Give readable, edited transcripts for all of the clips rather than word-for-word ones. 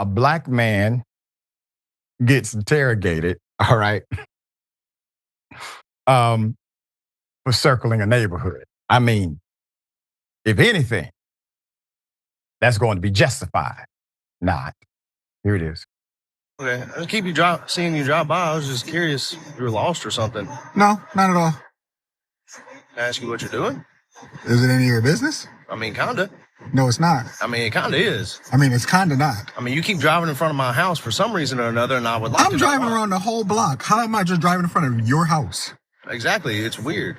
a black man gets interrogated, all right, um, for circling a neighborhood. I mean, if anything, that's going to be justified. Not. Here it is. Okay, I keep seeing you drive by. I was just curious if you were lost or something. No, not at all. Can I ask you what you're doing? Is it any of your business? I mean, kinda. No, it's not. I mean, it kinda is. I mean, it's kinda not. I mean, you keep driving in front of my house for some reason or another, and I would like I'm driving around the whole block. How am I just driving in front of your house? Exactly, it's weird.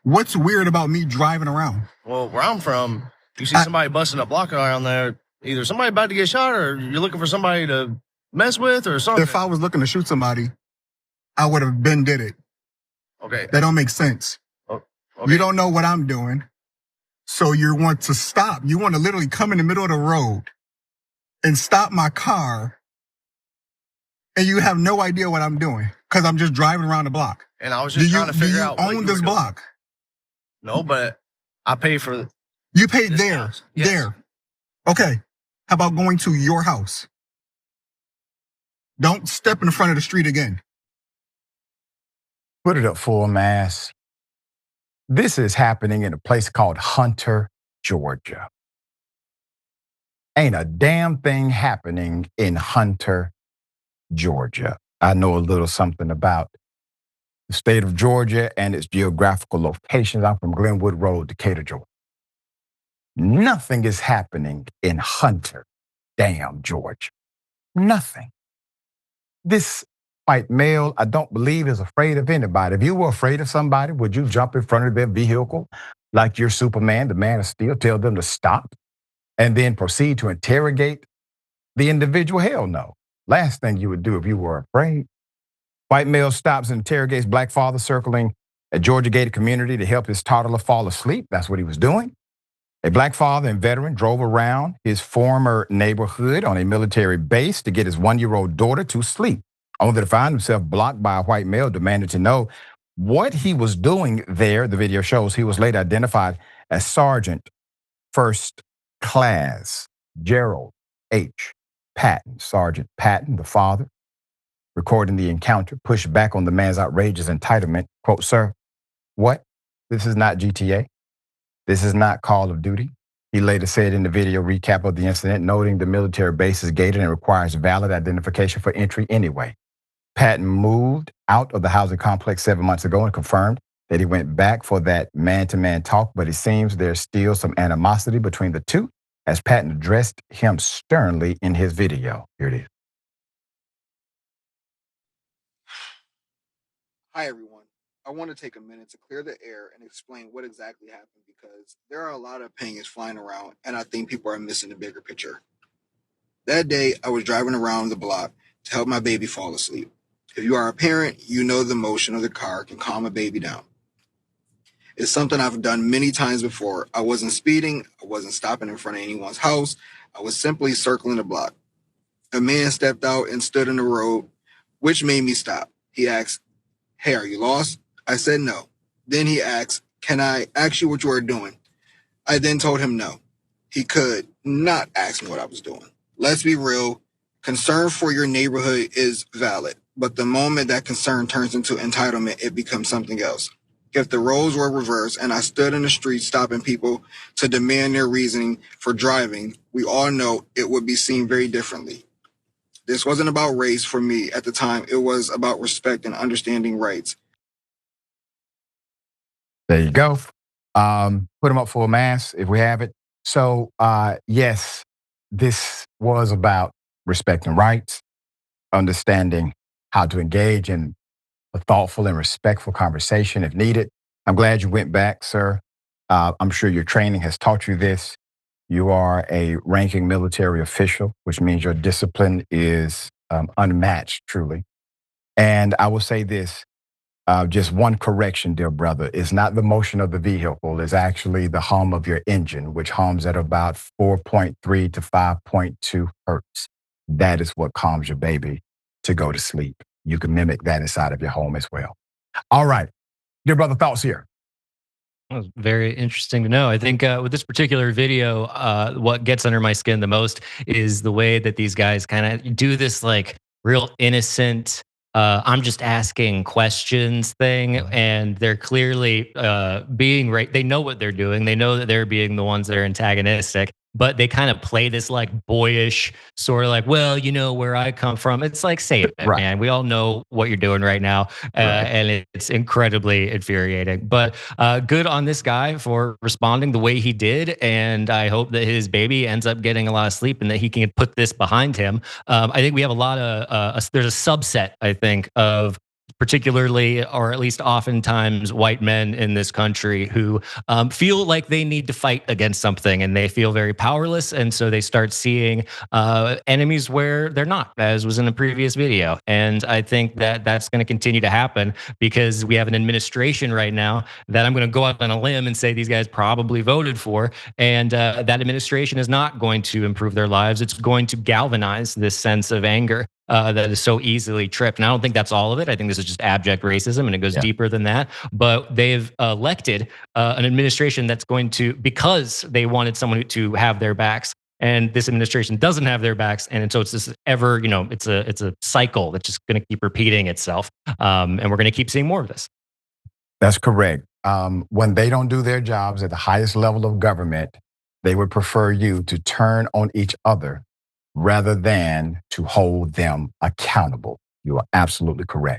What's weird about me driving around? Well, where I'm from, you see somebody busting a block around there, either somebody about to get shot or you're looking for somebody to mess with or something. If I was looking to shoot somebody, I would have been did it. Okay. That don't make sense. Oh, okay. You don't know what I'm doing. So you want to stop. You want to literally come in the middle of the road and stop my car. And you have no idea what I'm doing because I'm just driving around the block. And I was just trying to figure out what you own this block? No, but I pay for. You paid there. House. Yes. There. Okay. How about going to your house? Don't step in front of the street again. Put it up full mass. This is happening in a place called Hunter, Georgia. Ain't a damn thing happening in Hunter, Georgia. I know a little something about the state of Georgia and its geographical locations. I'm from Glenwood Road, Decatur, Georgia. Nothing is happening in Hunter, damn Georgia. Nothing. This white male, I don't believe, is afraid of anybody. If you were afraid of somebody, would you jump in front of their vehicle like you're Superman, the man of steel, tell them to stop, and then proceed to interrogate the individual? Hell no. Last thing you would do if you were afraid. White male stops and interrogates black father circling a Georgia gated community to help his toddler fall asleep. That's what he was doing. A black father and veteran drove around his former neighborhood on a military base to get his 1-year-old daughter to sleep, only to find himself blocked by a white male demanding to know what he was doing there. The video shows he was later identified as Sergeant First Class Jarrell H. Patton. Sergeant Patton, the father, recording the encounter, pushed back on the man's outrageous entitlement. Quote, "Sir, what? This is not GTA. This is not Call of Duty." He later said in the video recap of the incident, noting the military base is gated and requires valid identification for entry anyway. Patton moved out of the housing complex 7 months ago and confirmed that he went back for that man-to-man talk, but it seems there's still some animosity between the two, as Patton addressed him sternly in his video. Here it is. Hi, everyone. I want to take a minute to clear the air and explain what exactly happened because there are a lot of opinions flying around and I think people are missing the bigger picture. That day, I was driving around the block to help my baby fall asleep. If you are a parent, you know the motion of the car can calm a baby down. It's something I've done many times before. I wasn't speeding. I wasn't stopping in front of anyone's house. I was simply circling the block. A man stepped out and stood in the road, which made me stop. He asked, "Hey, are you lost?" I said no. Then he asked, "Can I ask you what you are doing?" I then told him no. He could not ask me what I was doing. Let's be real. Concern for your neighborhood is valid. But the moment that concern turns into entitlement, it becomes something else. If the roles were reversed and I stood in the street stopping people to demand their reasoning for driving, we all know it would be seen very differently. This wasn't about race for me at the time. It was about respect and understanding rights. There you go. Put them up full mass if we have it. So, yes, this was about respecting rights, understanding how to engage in a thoughtful and respectful conversation if needed. I'm glad you went back, sir. I'm sure your training has taught you this. You are a ranking military official, which means your discipline is unmatched, truly. And I will say this, just one correction, dear brother. It's not the motion of the vehicle. It's actually the hum of your engine, which hums at about 4.3 to 5.2 hertz. That is what calms your baby to go to sleep. You can mimic that inside of your home as well. All right. Dear brother, thoughts here? That was very interesting to know. I think with this particular video, what gets under my skin the most is the way that these guys kind of do this like real innocent, I'm just asking questions thing. And they're clearly being right. They know what they're doing. They know that they're being the ones that are antagonistic, but they kind of play this like boyish sort of like, well, you know where I come from. It's like, save it, Right. man. We all know what you're doing right now. Right. And it's incredibly infuriating. But good on this guy for responding the way he did, and I hope that his baby ends up getting a lot of sleep and that he can put this behind him. I think we have a lot of there's a subset, I think, of particularly or at least oftentimes white men in this country who feel like they need to fight against something and they feel very powerless, and so they start seeing enemies where they're not, as was in the previous video. And I think that that's going to continue to happen because we have an administration right now that I'm going to go out on a limb and say these guys probably voted for, and that administration is not going to improve their lives. It's going to galvanize this sense of anger that is so easily tripped. And I don't think that's all of it. I think this is just abject racism and it goes Yeah. deeper than that. But they've elected an administration that's going to, because they wanted someone to have their backs. And this administration doesn't have their backs, and so it's this ever, it's a cycle that's just going to keep repeating itself, and we're going to keep seeing more of this. That's correct. When they don't do their jobs at the highest level of government, they would prefer you to turn on each other rather than to hold them accountable. You are absolutely correct.